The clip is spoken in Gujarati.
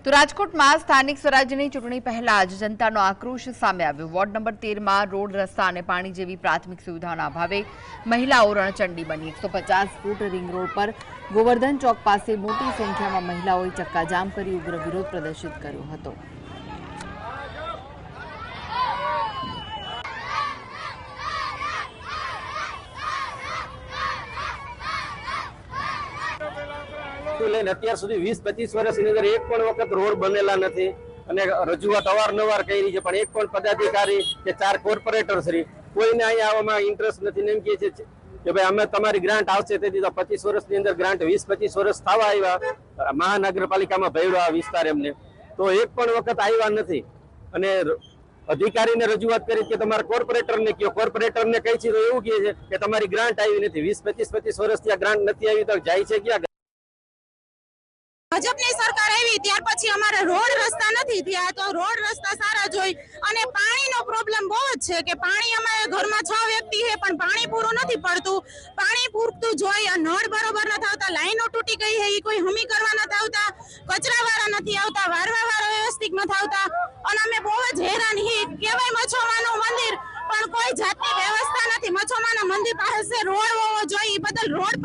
તો રાજકોટમાં સ્થાનિક સ્વરાજ્યની ચૂંટણી પહેલા જ જનતાનો આક્રોશ સામે આવ્યો। વોર્ડ નંબર 13માં રોડ રસ્તા અને પાણી જેવી પ્રાથમિક સુવિધાઓના અભાવે મહિલાઓ રણચંડી બની। 150 ફૂટ રિંગ રોડ પર ગોવર્ધન ચોક પાસે મોટી સંખ્યામાં મહિલાઓએ ચક્કાજામ કરી ઉગ્ર વિરોધ પ્રદર્શિત કર્યો હતો। અત્યાર સુધી 20-25 વર્ષની અંદર એક પણ વખત રોડ બનેલા નથી અને રજૂઆત અવારનવાર કરી છે, પણ એક પણ પદાધિકારી કે 4 કોર્પોરેટર શ્રી કોઈને અહીંયા આવવામાં ઇન્ટરેસ્ટ નથી। એમ કહે છે કે ભાઈ અમે તમારી ગ્રાન્ટ આવશે, તેથી 25 વર્ષની અંદર ગ્રાન્ટ 20-25 વર્ષ થવા આવ્યા મહાનગરપાલિકામાં ભેળો આ વિસ્તાર એમને તો એક પણ વખત આવ્યા નથી। અને અધિકારીને રજૂઆત કરી કે તમારા કોર્પોરેટરને કયો, કોર્પોરેટરને કહી છે તો એવું કહે છે કે તમારી ગ્રાન્ટ આવી નથી। 20-25 વર્ષથી આ ગ્રાન્ટ નથી આવી તો જાય છે ક્યાં? ભાજપની સરકાર આવી ત્યાર પછી અમારે રોડ રસ્તા નથી થયા, તો રોડ રસ્તા સારા જોઈ અને પાણીનો પ્રોબ્લેમ બહુ જ છે કે પાણી અમારે ઘરમાં 6 વ્યક્તિ છે પણ પાણી પૂરું નથી પડતું। પાણી પૂરતું જોઈ નળ બરોબર નથી આવતા, લાઈનો તૂટી ગઈ છે એ કોઈ હમી કરવા નથી આવતા, કચરા વાળા નથી આવતા, વારવા વાળા વ્યવસ્થિત નથી આવતા અને અમે બહુ જ હેરાન હી। કહેવાય મચ્છોમાનું મંદિર પણ કોઈ જાતની વ્યવસ્થા નથી। મચ્છોમાના મંદિર પાસે રોડ હોવો જોઈએ, બદલ રોડ